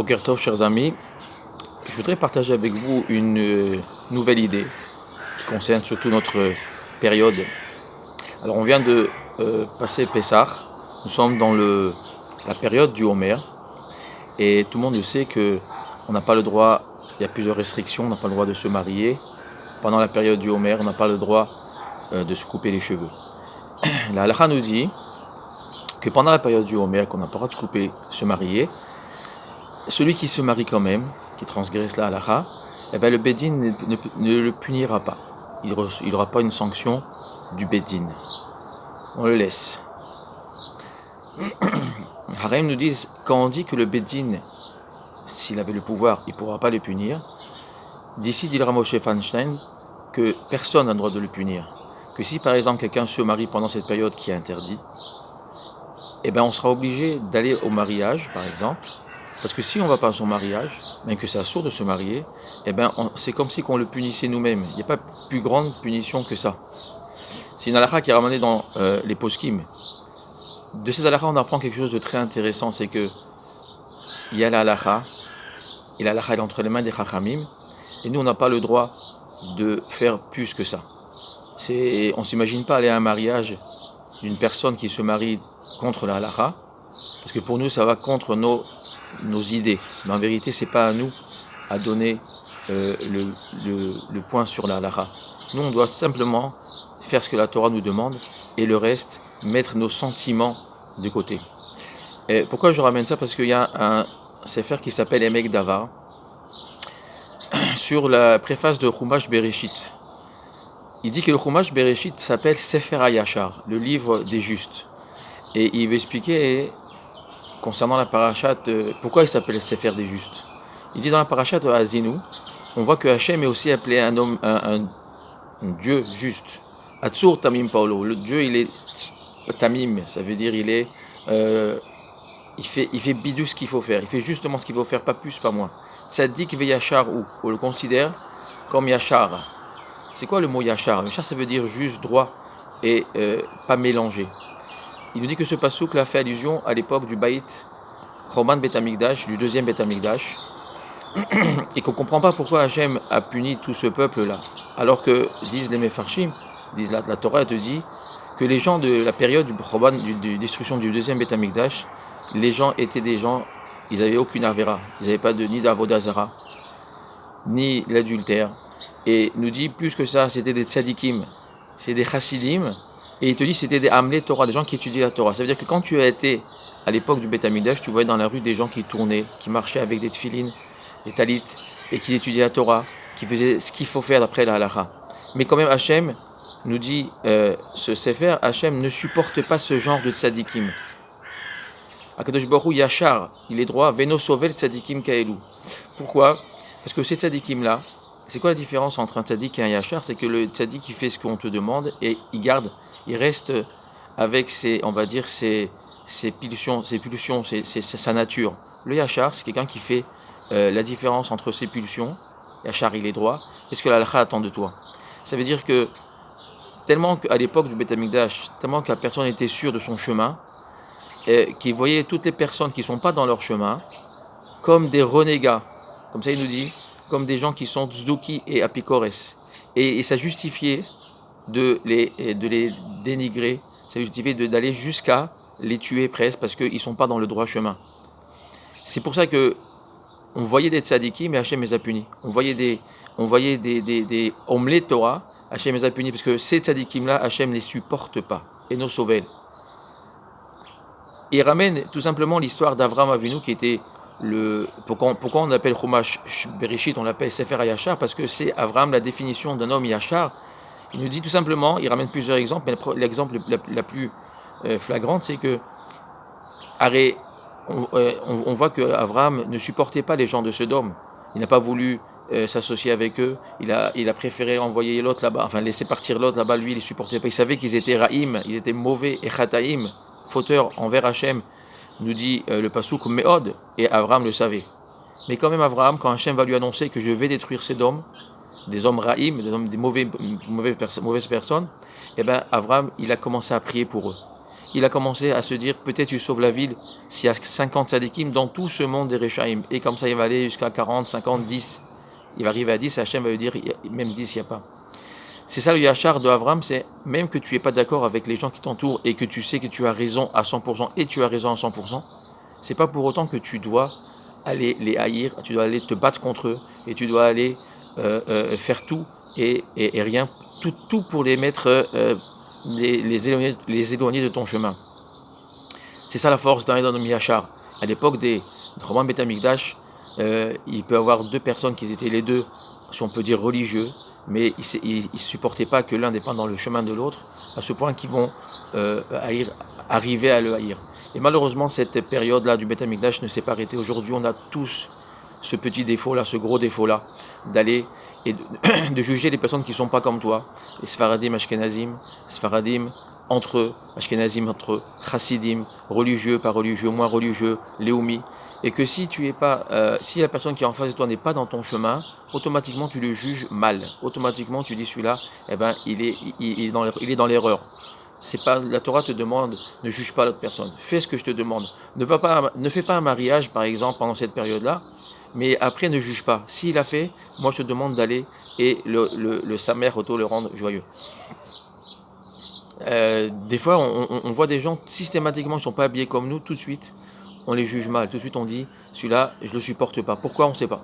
Boker Tov, chers amis, je voudrais partager avec vous une nouvelle idée qui concerne surtout notre période. Alors on vient de passer Pessah, nous sommes dans la période du Homer et tout le monde sait que on n'a pas le droit, il y a plusieurs restrictions, on n'a pas le droit de se marier. Pendant la période du Homer, on n'a pas le droit de se couper les cheveux. La halakha nous dit que pendant la période du Homer, qu'on n'a pas le droit de se couper, se marier, celui qui se marie quand même, qui transgresse la halakha, eh bien le Beddin ne le punira pas. Il n'aura pas une sanction du Beddin. On le laisse. Haraim nous disent, quand on dit que le Beddin, s'il avait le pouvoir, il ne pourra pas le punir, d'ici dit le Ramoshe Feinstein que personne n'a le droit de le punir. Que si par exemple quelqu'un se marie pendant cette période qui est interdite, eh bien on sera obligé d'aller au mariage, par exemple. Parce que si on ne va pas à son mariage, même que c'est assourd de se marier, eh ben c'est comme si on le punissait nous-mêmes. Il n'y a pas plus grande punition que ça. C'est une halakha qui est ramenée dans les poskim. De cette halakha, on apprend quelque chose de très intéressant, c'est que il y a la halakha, et la halakha est entre les mains des chachamim, et nous on n'a pas le droit de faire plus que ça. On ne s'imagine pas aller à un mariage d'une personne qui se marie contre la halakha, parce que pour nous ça va contre nos idées. Mais en vérité, c'est pas à nous à donner le point sur la halakha. Nous, on doit simplement faire ce que la Torah nous demande et le reste, mettre nos sentiments de côté. Et pourquoi je ramène ça? Parce qu'il y a un sefer qui s'appelle Emek Davar sur la préface de Chumash Bereshit. Il dit que le Chumash Bereshit s'appelle Sefer HaYashar, le livre des justes. Et il veut expliquer concernant la parashat, pourquoi il s'appelle Sefer des justes. Il dit dans la parashat de Azinu, on voit que Hachem est aussi appelé un Dieu juste. Atzur Tamim Paolo. Le Dieu, il est Tamim, ça veut dire il fait bidou ce qu'il faut faire. Il fait justement ce qu'il faut faire, pas plus, pas moins. Tzadik ve Yachar ou on le considère comme Yachar. C'est quoi le mot Yachar? Yachar, ça veut dire juste, droit et pas mélangé. Il nous dit que ce pasouk là fait allusion à l'époque du Baït Roman Bet Hamikdash, du deuxième Bet Hamikdash, et qu'on ne comprend pas pourquoi Hachem a puni tout ce peuple-là. Alors que, disent les Mefarshim, disent la Torah te dit que les gens de la période du Roman, de destruction du deuxième Bet Hamikdash, les gens étaient des gens, ils n'avaient aucune avera, ils n'avaient pas ni d'avodazara, ni l'adultère. Et nous dit plus que ça, c'était des tzadikim, c'est des chassidim. Et il te dit c'était des Hamlet Torah, des gens qui étudient la Torah. Ça veut dire que quand tu as été à l'époque du Beth Hamikdash, tu voyais dans la rue des gens qui tournaient, qui marchaient avec des tefilines, des talit, et qui étudiaient la Torah, qui faisaient ce qu'il faut faire d'après la halakha. Mais quand même Hachem nous dit, ce sefer, Hachem ne supporte pas ce genre de tzadikim. Akadosh Baruch Hu Yachar, il est droit, Veno Sovel tzadikim kaelu. Pourquoi? Parce que ces tzadikim là, c'est quoi la différence entre un tzadik et un Yachar? C'est que le tzadik il fait ce qu'on te demande et il reste avec on va dire ses pulsions, c'est sa nature. Le Yachar, c'est quelqu'un qui fait la différence entre ses pulsions. Yachar, il est droit. Et ce que la halakha attend de toi. Ça veut dire que tellement qu'à l'époque du Beth Hamikdash, tellement que la personne était sûre de son chemin, qu'il voyait toutes les personnes qui ne sont pas dans leur chemin comme des renégats. Comme ça, il nous dit, comme des gens qui sont tzduki et apikores. Et ça justifiait de les dénigrer, ça justifiait d'aller jusqu'à les tuer presque parce qu'ils ne sont pas dans le droit chemin. C'est pour ça que on voyait des tzadikim mais Hachem les a punis. On voyait des omlet Torah, Hachem les a punis parce que ces tzadikim là, Hachem ne les supporte pas. Et nos sauvel. Il ramène tout simplement l'histoire d'Avram Avinu qui était pourquoi on appelle Chumash Bereshit, on l'appelle Sefer HaYashar, parce que c'est Avram la définition d'un homme Yachar. Il nous dit tout simplement, il ramène plusieurs exemples, mais l'exemple la plus flagrante, c'est que on voit que Avram ne supportait pas les gens de Sodome. Il n'a pas voulu s'associer avec eux. Il a préféré envoyer l'autre là-bas, enfin laisser partir l'autre là-bas. Lui, il ne supportait pas. Il savait qu'ils étaient Raïm, ils étaient mauvais, et Chataïm, fauteurs envers Hachem. Nous dit le pasouk Meod, et Avram le savait. Mais quand même Avram, quand Hachem va lui annoncer que je vais détruire Sodome, des hommes raïm, des mauvaises personnes, et bien Avram, il a commencé à prier pour eux. il a commencé à se dire, peut-être tu sauves la ville s'il y a 50 tzadikim dans tout ce monde des Rechaim. Et comme ça, il va aller jusqu'à 40, 50, 10. Il va arriver à 10, Hachem va lui dire, même 10, il n'y a pas. C'est ça le Yachar de Avram, c'est même que tu n'es pas d'accord avec les gens qui t'entourent et que tu sais que tu as raison à 100% et tu as raison à 100%, c'est pas pour autant que tu dois aller les haïr, tu dois aller te battre contre eux et tu dois aller faire tout et rien, tout pour les mettre, les éloigner de ton chemin. C'est ça la force d'un Edom Yachar. À l'époque des Romains Beth Amikdash, il peut y avoir deux personnes qui étaient les deux, si on peut dire religieux, mais ils ne supportaient pas que l'un dépende dans le chemin de l'autre, à ce point qu'ils vont arriver à le haïr. Et malheureusement, cette période-là du Beth Amikdash ne s'est pas arrêtée. Aujourd'hui, on a tous ce petit défaut-là, ce gros défaut-là, d'aller et de juger les personnes qui ne sont pas comme toi, les Sfaradim, Ashkenazim, Sfaradim entre eux, Ashkenazim entre eux, Chassidim, religieux, pas religieux, moins religieux, Léoumi, et que si tu es pas, si la personne qui est en face de toi n'est pas dans ton chemin, automatiquement tu le juges mal, automatiquement tu dis celui-là, eh ben il est dans l'erreur. C'est pas, la Torah te demande, ne juge pas l'autre personne, fais ce que je te demande. Ne fais pas un mariage par exemple pendant cette période-là, mais après ne juge pas. S'il a fait, moi je te demande d'aller et le samer auto le rendre joyeux. Des fois on voit des gens systématiquement, ils ne sont pas habillés comme nous, tout de suite on les juge mal, tout de suite on dit celui-là je le supporte pas. Pourquoi? On ne sait pas.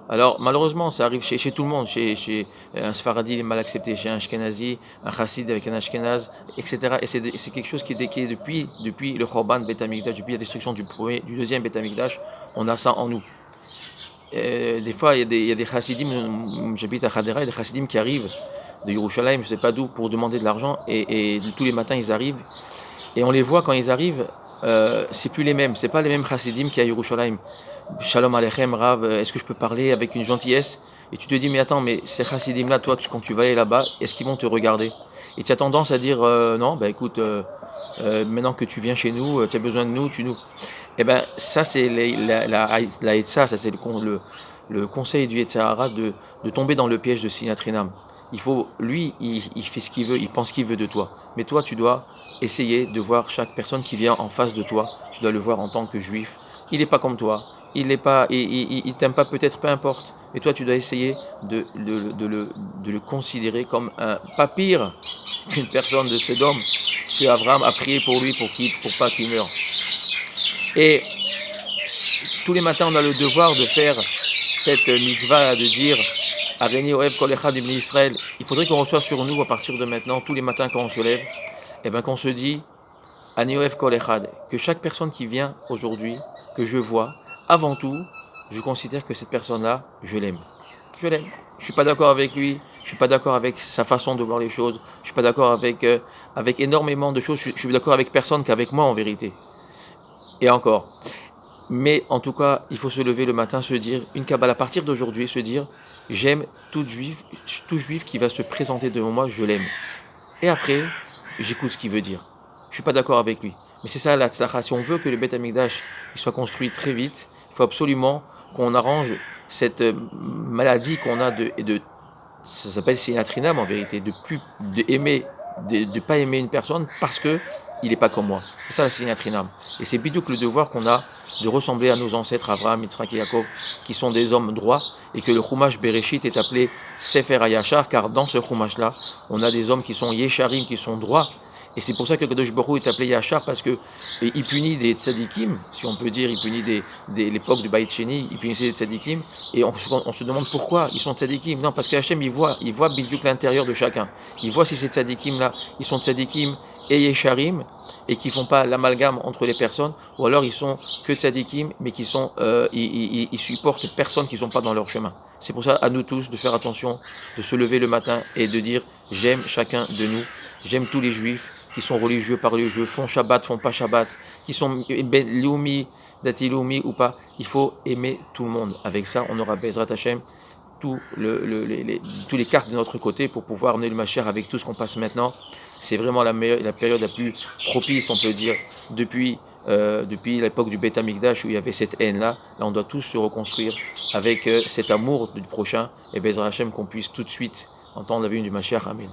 Alors malheureusement ça arrive chez tout le monde, chez un Sfaradi il est mal accepté, chez un Ashkenazi, un Chassid avec un Ashkenaz, etc. Et c'est quelque chose qui est depuis le Chorban Beth Amikdash, depuis la destruction du deuxième Beth Amikdash, on a ça en nous. Des fois il y a des Chassidim, j'habite à Hadera, il y a des Chassidim qui arrivent de Yerushalayim, je ne sais pas d'où, pour demander de l'argent, et tous les matins ils arrivent, et on les voit quand ils arrivent, c'est plus les mêmes, c'est pas les mêmes Chassidim qu'il y a à Yerushalayim. Shalom Aleichem, Rav, est-ce que je peux parler avec une gentillesse? Et tu te dis, mais attends, mais ces chassidim là, toi, quand tu vas aller là-bas, est-ce qu'ils vont te regarder? Et tu as tendance à dire, non, bah écoute, maintenant que tu viens chez nous, tu as besoin de nous, tu nous. Eh ben, ça, c'est la Etza, ça c'est le conseil du Yetzirah de tomber dans le piège de Sinatrinam. Il faut, lui, il fait ce qu'il veut, il pense ce qu'il veut de toi. Mais toi, tu dois essayer de voir chaque personne qui vient en face de toi, tu dois le voir en tant que juif. Il n'est pas comme toi. Il n'est pas, il t'aime pas peut-être, peu importe. Mais toi, tu dois essayer de le considérer comme pas pire qu'une personne de Sodome, que Abraham a prié pour lui pour pas qu'il meure. Et tous les matins, on a le devoir de faire cette mitzvah, de dire Areni Oev Kol Echad Ibn Israël. Il faudrait qu'on reçoive sur nous à partir de maintenant, tous les matins quand on se lève, et ben qu'on se dit Ani Oev Kol Echad, que chaque personne qui vient aujourd'hui, que je vois, avant tout, je considère que cette personne-là, je l'aime. Je l'aime. Je ne suis pas d'accord avec lui, je ne suis pas d'accord avec sa façon de voir les choses, je ne suis pas d'accord avec énormément de choses, je suis d'accord avec personne qu'avec moi en vérité. Et encore. Mais en tout cas, il faut se lever le matin, se dire, une Kabbale à partir d'aujourd'hui, se dire, j'aime tout juif qui va se présenter devant moi, je l'aime. Et après, j'écoute ce qu'il veut dire. Je ne suis pas d'accord avec lui. Mais c'est ça la tzara. Si on veut que le Beth Amikdash soit construit très vite, il faut absolument qu'on arrange cette maladie qu'on a ça s'appelle sinatrinam en vérité, de pas aimer une personne parce que il n'est pas comme moi. C'est ça la sinatrinam. Et c'est bidou que le devoir qu'on a de ressembler à nos ancêtres Abraham, Yitzhak et Yaakov, qui sont des hommes droits, et que le Chumash Bereshit est appelé Sefer HaYashar, car dans ce Chumash-là, on a des hommes qui sont Yesharim, qui sont droits. Et c'est pour ça que Kadosh Baruch Hu est appelé Yachar, parce que il punit des tzadikim, si on peut dire, il punit l'époque du Beit Sheni, il punissait des tzadikim, et on se demande pourquoi ils sont tzadikim. Non, parce que Hachem, il voit bidiouk l'intérieur de chacun. Il voit si ces tzadikim-là, ils sont tzadikim et Yesharim, et qui font pas l'amalgame entre les personnes, ou alors ils sont que tzadikim, mais qui sont, ils supportent personne qui sont pas dans leur chemin. C'est pour ça, à nous tous, de faire attention, de se lever le matin et de dire, j'aime chacun de nous, j'aime tous les juifs, qui sont religieux, pas religieux, font Shabbat, font pas Shabbat, qui sont Léoumi, Dati Léoumi ou pas, il faut aimer tout le monde. Avec ça, on aura Bezrat Hashem, tous les cartes de notre côté pour pouvoir amener le Mashiach avec tout ce qu'on passe maintenant. C'est vraiment la période la plus propice, on peut dire, depuis l'époque du Beth Amikdash où il y avait cette haine-là. Là, on doit tous se reconstruire avec cet amour du prochain et Bezrat Hashem qu'on puisse tout de suite entendre la venue du Mashiach. Amen.